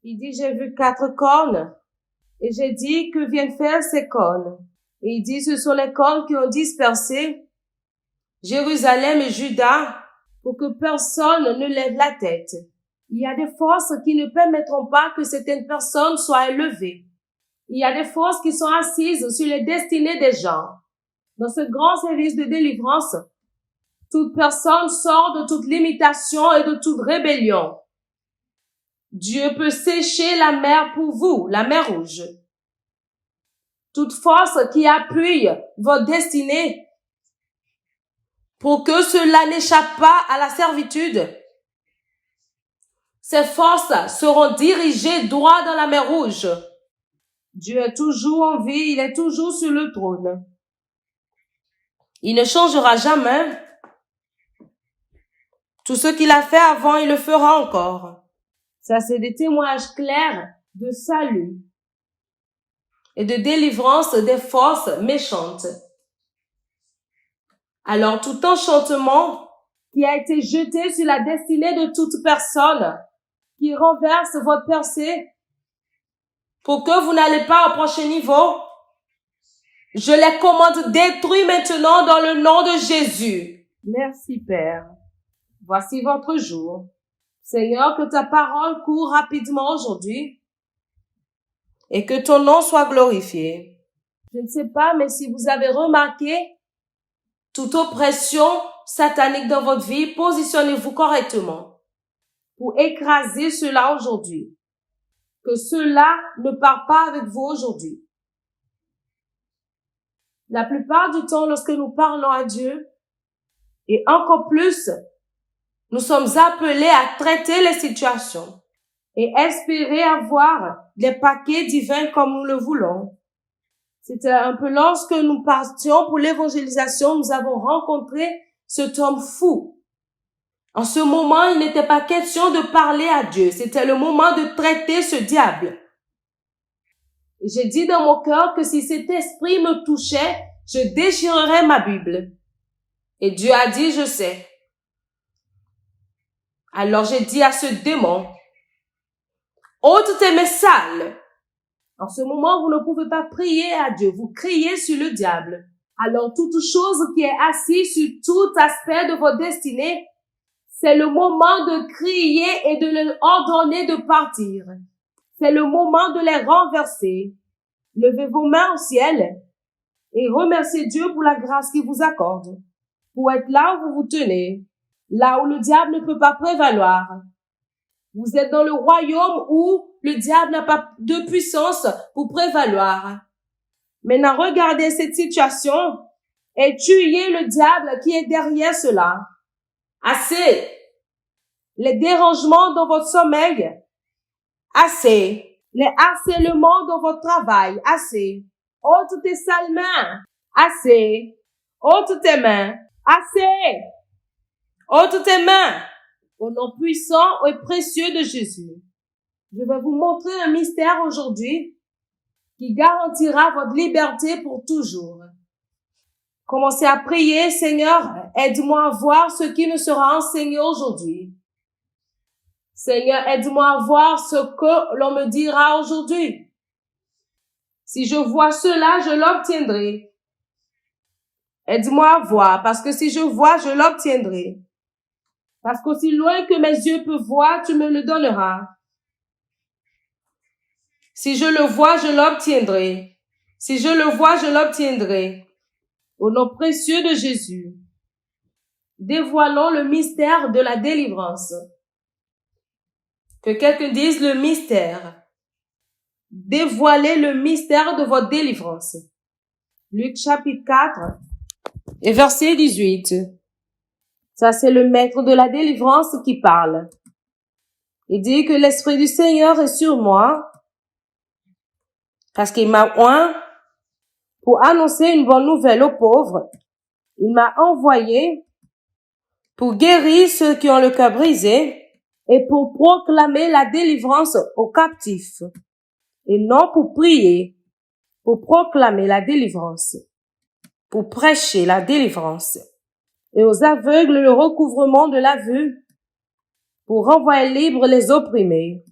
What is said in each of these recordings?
Il dit, j'ai vu 4 cornes. Et j'ai dit, que viennent faire ces cornes? Et il dit, ce sont les cornes qui ont dispersé Jérusalem et Juda pour que personne ne lève la tête. Il y a des forces qui ne permettront pas que certaines personnes soient élevées. Il y a des forces qui sont assises sur les destinées des gens. Dans ce grand service de délivrance, toute personne sort de toute limitation et de toute rébellion. Dieu peut sécher la mer pour vous, la mer rouge. Toute force qui appuie votre destinée pour que cela n'échappe pas à la servitude, ces forces seront dirigées droit dans la mer rouge. Dieu est toujours en vie, il est toujours sur le trône. Il ne changera jamais. Tout ce qu'il a fait avant, il le fera encore. Ça, c'est des témoignages clairs de salut et de délivrance des forces méchantes. Alors, tout enchantement qui a été jeté sur la destinée de toute personne qui renverse votre percée pour que vous n'allez pas au prochain niveau, je les commande détruits maintenant dans le nom de Jésus. Merci, Père. Voici votre jour. Seigneur, que ta parole court rapidement aujourd'hui et que ton nom soit glorifié. Je ne sais pas, mais si vous avez remarqué toute oppression satanique dans votre vie, positionnez-vous correctement pour écraser cela aujourd'hui. Que cela ne part pas avec vous aujourd'hui. La plupart du temps, lorsque nous parlons à Dieu, et encore plus, nous sommes appelés à traiter les situations et espérer avoir des paquets divins comme nous le voulons. C'était un peu lorsque nous partions pour l'évangélisation, nous avons rencontré cet homme fou. En ce moment, il n'était pas question de parler à Dieu. C'était le moment de traiter ce diable. Et j'ai dit dans mon cœur que si cet esprit me touchait, je déchirerais ma Bible. Et Dieu a dit, je sais. Alors j'ai dit à ce démon, ôte tes mains sales. En ce moment, vous ne pouvez pas prier à Dieu, vous criez sur le diable. Alors toute chose qui est assise sur tout aspect de votre destinée, c'est le moment de crier et de leur ordonner de partir. C'est le moment de les renverser. Levez vos mains au ciel et remerciez Dieu pour la grâce qu'il vous accorde, pour être là où vous vous tenez, là où le diable ne peut pas prévaloir. Vous êtes dans le royaume où le diable n'a pas de puissance pour prévaloir. Maintenant, regardez cette situation et tuez le diable qui est derrière cela. Assez. Les dérangements dans votre sommeil. Assez. Les harcèlements dans votre travail. Assez. Ôte tes sales mains. Assez. Ôte tes mains. Assez. Ôte tes mains. Au nom puissant et précieux de Jésus. Je vais vous montrer un mystère aujourd'hui qui garantira votre liberté pour toujours. Commencez à prier, Seigneur, aide-moi à voir ce qui nous sera enseigné aujourd'hui. Seigneur, aide-moi à voir ce que l'on me dira aujourd'hui. Si je vois cela, je l'obtiendrai. Aide-moi à voir, parce que si je vois, je l'obtiendrai. Parce qu'aussi loin que mes yeux peuvent voir, tu me le donneras. Si je le vois, je l'obtiendrai. Si je le vois, je l'obtiendrai. Au nom précieux de Jésus, dévoilons le mystère de la délivrance. Que quelqu'un dise le mystère. Dévoilez le mystère de votre délivrance. Luc chapitre 4 et verset 18. Ça, c'est le maître de la délivrance qui parle. Il dit que l'Esprit du Seigneur est sur moi parce qu'il m'a oint pour annoncer une bonne nouvelle aux pauvres. Il m'a envoyé pour guérir ceux qui ont le cœur brisé et pour proclamer la délivrance aux captifs. Et non pour prier, pour proclamer la délivrance, pour prêcher la délivrance. Et aux aveugles le recouvrement de la vue, pour renvoyer libres les opprimés,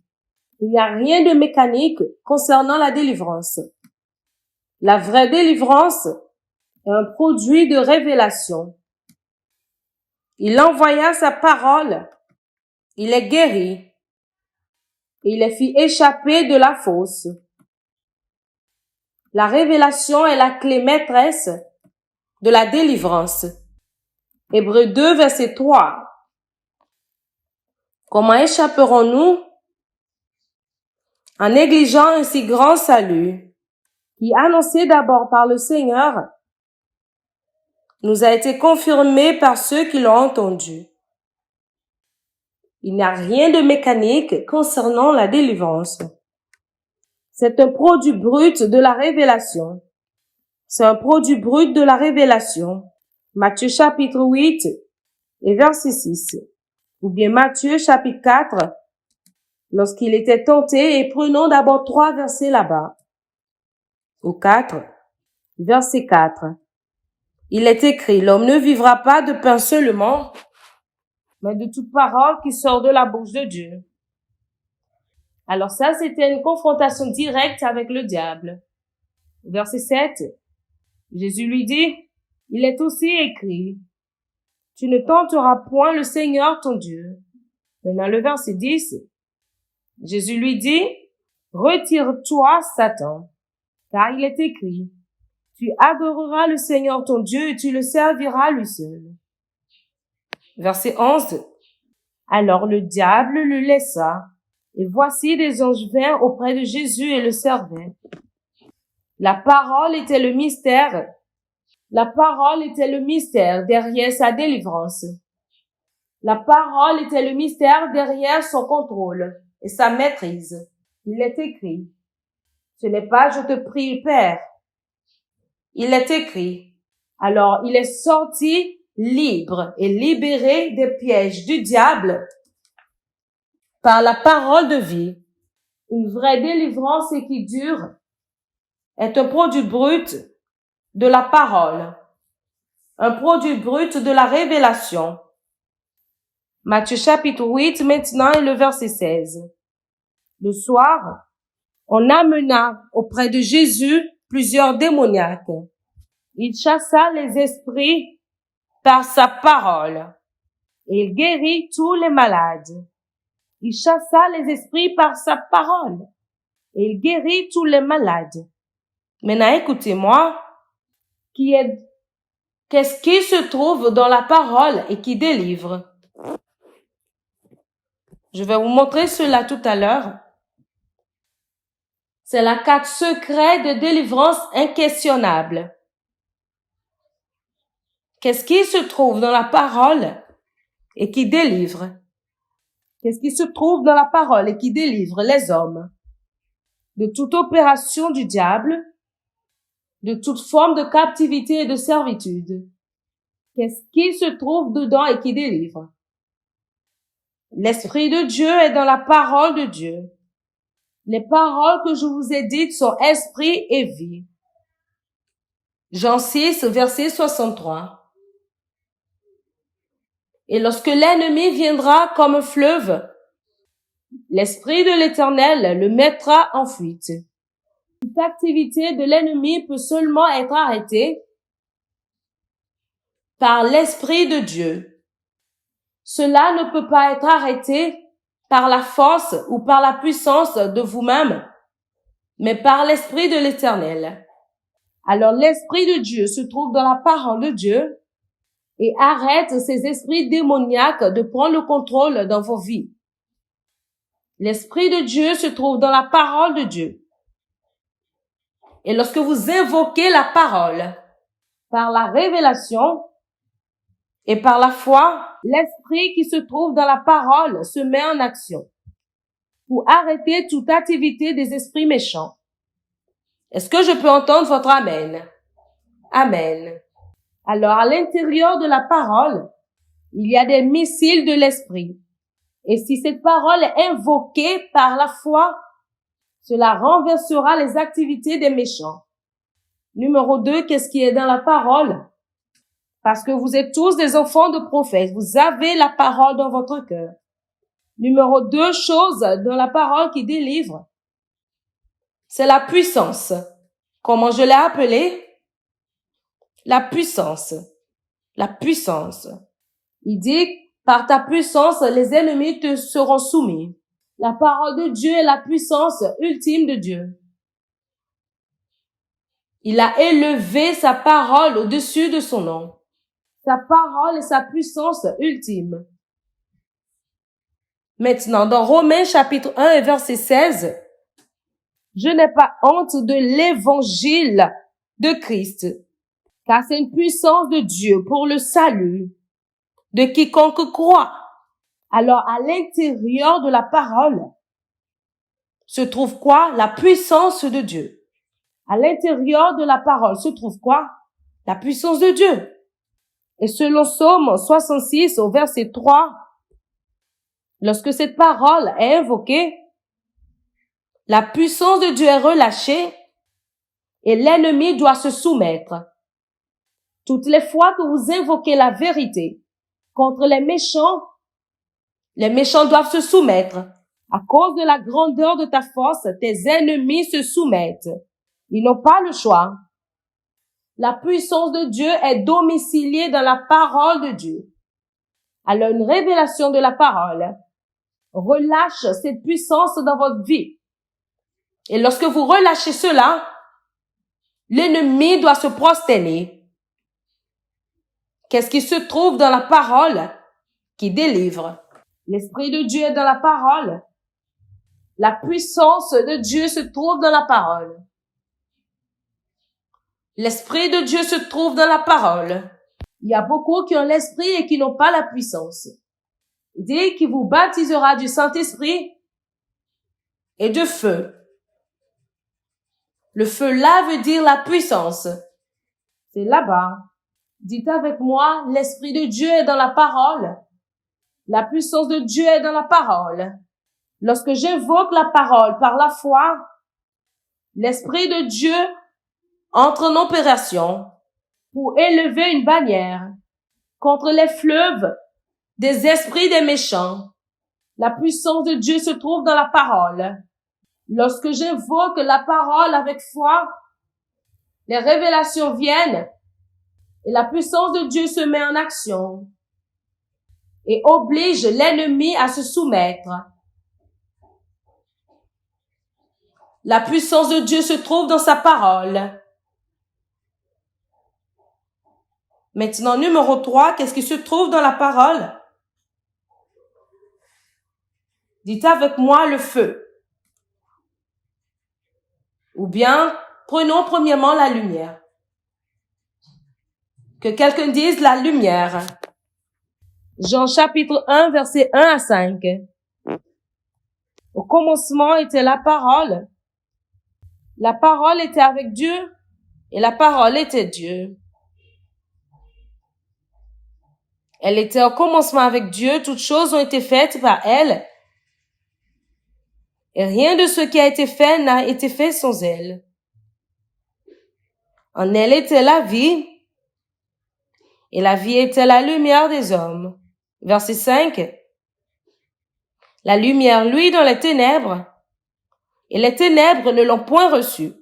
Il n'y a rien de mécanique concernant la délivrance. La vraie délivrance est un produit de révélation. Il envoya sa parole, il est guéri, il les fit échapper de la fosse. La révélation est la clé maîtresse de la délivrance. Hébreux 2, verset 3. Comment échapperons-nous en négligeant un si grand salut qui, annoncé d'abord par le Seigneur, nous a été confirmé par ceux qui l'ont entendu? Il n'y a rien de mécanique concernant la délivrance. C'est un produit brut de la révélation. C'est un produit brut de la révélation. Matthieu chapitre 8 et verset 6. Ou bien Matthieu chapitre 4, lorsqu'il était tenté, et prenons d'abord 3 versets là-bas. Au 4, verset 4. Il est écrit, l'homme ne vivra pas de pain seulement, mais de toute parole qui sort de la bouche de Dieu. Alors ça, c'était une confrontation directe avec le diable. Verset 7, Jésus lui dit, il est aussi écrit, tu ne tenteras point le Seigneur ton Dieu. Maintenant, le verset 10, Jésus lui dit, retire-toi, Satan, car il est écrit, tu adoreras le Seigneur ton Dieu et tu le serviras lui seul. Verset 11, alors le diable le laissa, et voici des anges vinrent auprès de Jésus et le servaient. La parole était le mystère. La parole était le mystère derrière sa délivrance. La parole était le mystère derrière son contrôle et sa maîtrise. Il est écrit, ce n'est pas je te prie, Père. Il est écrit, alors il est sorti libre et libéré des pièges du diable par la parole de vie. Une vraie délivrance et qui dure est un produit brut de la parole, un produit brut de la révélation. Matthieu chapitre 8 maintenant et le verset 16. Le soir, on amena auprès de Jésus plusieurs démoniaques. Il chassa les esprits par sa parole et il guérit tous les malades. Il chassa les esprits par sa parole et il guérit tous les malades. Maintenant, écoutez-moi, qu'est-ce qui se trouve dans la parole et qui délivre? Je vais vous montrer cela tout à l'heure. C'est la carte secrète de délivrance inquestionnable. Qu'est-ce qui se trouve dans la parole et qui délivre? Qu'est-ce qui se trouve dans la parole et qui délivre les hommes de toute opération du diable, de toute forme de captivité et de servitude? Qu'est-ce qui se trouve dedans et qui délivre? L'Esprit de Dieu est dans la parole de Dieu. Les paroles que je vous ai dites sont esprit et vie. Jean 6, verset 63. Et lorsque l'ennemi viendra comme un fleuve, l'Esprit de l'Éternel le mettra en fuite. Toute activité de l'ennemi peut seulement être arrêtée par l'Esprit de Dieu. Cela ne peut pas être arrêté par la force ou par la puissance de vous-même, mais par l'Esprit de l'Éternel. Alors l'Esprit de Dieu se trouve dans la parole de Dieu et arrête ces esprits démoniaques de prendre le contrôle dans vos vies. L'Esprit de Dieu se trouve dans la parole de Dieu. Et lorsque vous invoquez la parole par la révélation et par la foi, l'Esprit qui se trouve dans la parole se met en action pour arrêter toute activité des esprits méchants. Est-ce que je peux entendre votre amen? Amen. Alors, à l'intérieur de la parole, il y a des missiles de l'esprit. Et si cette parole est invoquée par la foi, cela renversera les activités des méchants. Numéro 2, qu'est-ce qui est dans la parole? Parce que vous êtes tous des enfants de prophètes. Vous avez la parole dans votre cœur. Numéro 2 chose dans la parole qui délivre, c'est la puissance. Comment je l'ai appelé? La puissance. La puissance. Il dit, par ta puissance, les ennemis te seront soumis. La parole de Dieu est la puissance ultime de Dieu. Il a élevé sa parole au-dessus de son nom. Sa parole est sa puissance ultime. Maintenant, dans Romains chapitre 1 et verset 16, je n'ai pas honte de l'évangile de Christ, car c'est une puissance de Dieu pour le salut de quiconque croit. Alors, à l'intérieur de la parole se trouve quoi? La puissance de Dieu. À l'intérieur de la parole se trouve quoi? La puissance de Dieu. Et selon Psaume 66 au verset 3, lorsque cette parole est invoquée, la puissance de Dieu est relâchée et l'ennemi doit se soumettre. Toutes les fois que vous invoquez la vérité contre les méchants doivent se soumettre. À cause de la grandeur de ta force, tes ennemis se soumettent. Ils n'ont pas le choix. La puissance de Dieu est domiciliée dans la parole de Dieu. Alors une révélation de la parole relâche cette puissance dans votre vie. Et lorsque vous relâchez cela, l'ennemi doit se prosterner. Qu'est-ce qui se trouve dans la parole qui délivre? L'Esprit de Dieu est dans la parole. La puissance de Dieu se trouve dans la parole. L'Esprit de Dieu se trouve dans la parole. Il y a beaucoup qui ont l'Esprit et qui n'ont pas la puissance. Il dit qu'il vous baptisera du Saint-Esprit et de feu. Le feu là veut dire la puissance. C'est là-bas. Dites avec moi, l'Esprit de Dieu est dans la parole. La puissance de Dieu est dans la parole. Lorsque j'invoque la parole par la foi, l'Esprit de Dieu entre en opération pour élever une bannière contre les fleuves des esprits des méchants. La puissance de Dieu se trouve dans la parole. Lorsque j'invoque la parole avec foi, les révélations viennent et la puissance de Dieu se met en action et oblige l'ennemi à se soumettre. La puissance de Dieu se trouve dans sa parole. Maintenant, numéro 3, qu'est-ce qui se trouve dans la parole? Dites avec moi le feu. Ou bien, prenons premièrement la lumière. Que quelqu'un dise la lumière. Jean chapitre 1, verset 1 à 5. Au commencement était la parole. La parole était avec Dieu et la parole était Dieu. Elle était au commencement avec Dieu. Toutes choses ont été faites par elle. Et rien de ce qui a été fait n'a été fait sans elle. En elle était la vie. Et la vie était la lumière des hommes. Verset 5. La lumière, lui, dans les ténèbres. Et les ténèbres ne l'ont point reçue.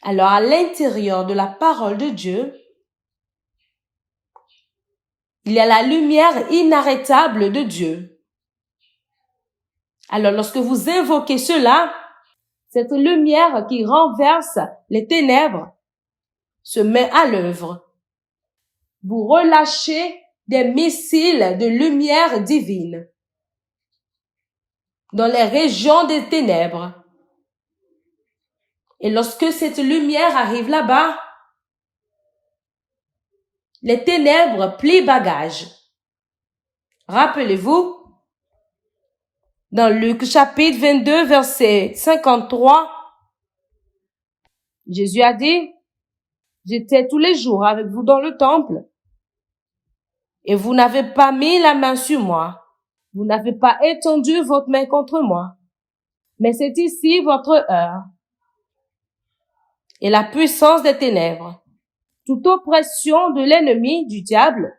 Alors, à l'intérieur de la parole de Dieu, il y a la lumière inarrêtable de Dieu. Alors, lorsque vous invoquez cela, cette lumière qui renverse les ténèbres se met à l'œuvre. Vous relâchez des missiles de lumière divine dans les régions des ténèbres. Et lorsque cette lumière arrive là-bas, les ténèbres plient bagage. Rappelez-vous, dans Luc chapitre 22, verset 53, Jésus a dit, « J'étais tous les jours avec vous dans le temple, et vous n'avez pas mis la main sur moi. Vous n'avez pas étendu votre main contre moi. Mais c'est ici votre heure. Et la puissance des ténèbres, toute oppression de l'ennemi, du diable,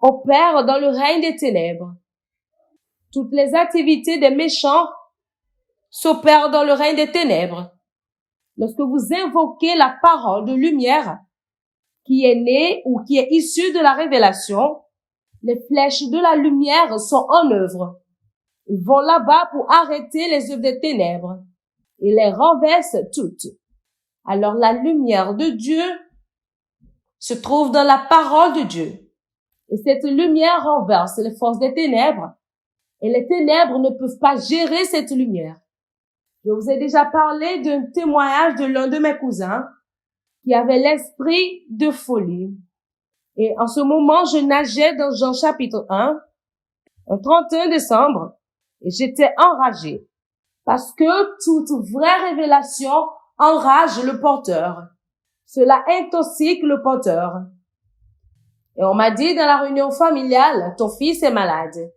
opèrent dans le règne des ténèbres. Toutes les activités des méchants s'opèrent dans le règne des ténèbres. Lorsque vous invoquez la parole de lumière qui est née ou qui est issue de la révélation, les flèches de la lumière sont en œuvre. Ils vont là-bas pour arrêter les œuvres des ténèbres et les renversent toutes. Alors la lumière de Dieu se trouve dans la parole de Dieu. Et cette lumière renverse les forces des ténèbres. Et les ténèbres ne peuvent pas gérer cette lumière. Je vous ai déjà parlé d'un témoignage de l'un de mes cousins qui avait l'esprit de folie. Et en ce moment, je nageais dans Jean chapitre 1, un 31 décembre, et j'étais enragée. Parce que toute vraie révélation enrage le porteur. Cela intoxique le porteur. Et on m'a dit dans la réunion familiale, ton fils est malade.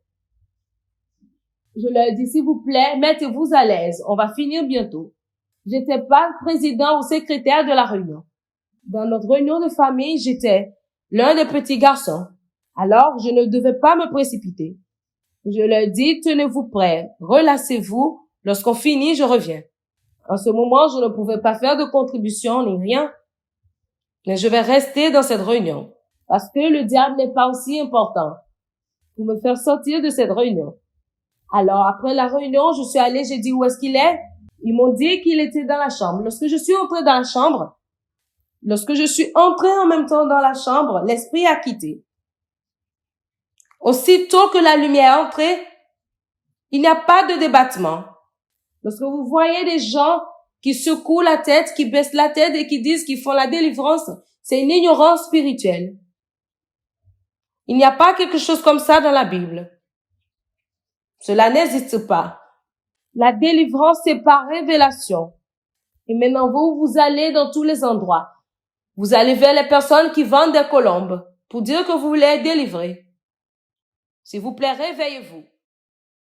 Je leur ai dit, s'il vous plaît, mettez-vous à l'aise, on va finir bientôt. J'étais pas président ou secrétaire de la réunion. Dans notre réunion de famille, j'étais l'un des petits garçons. Alors, je ne devais pas me précipiter. Je leur dis, tenez-vous prêts, relâchez-vous, lorsqu'on finit, je reviens. En ce moment, je ne pouvais pas faire de contribution ni rien. Mais je vais rester dans cette réunion. Parce que le diable n'est pas aussi important pour me faire sortir de cette réunion. Alors, après la réunion, je suis allée, j'ai dit où est-ce qu'il est? Ils m'ont dit qu'il était dans la chambre. Lorsque je suis entrée dans la chambre, lorsque je suis entrée en même temps dans la chambre, l'esprit a quitté. Aussitôt que la lumière est entrée, il n'y a pas de débattement. Lorsque vous voyez des gens qui secouent la tête, qui baissent la tête et qui disent qu'ils font la délivrance, c'est une ignorance spirituelle. Il n'y a pas quelque chose comme ça dans la Bible. Cela n'existe pas. La délivrance, c'est par révélation. Et maintenant, vous allez dans tous les endroits. Vous allez vers les personnes qui vendent des colombes pour dire que vous voulez être délivrés. S'il vous plaît, réveillez-vous.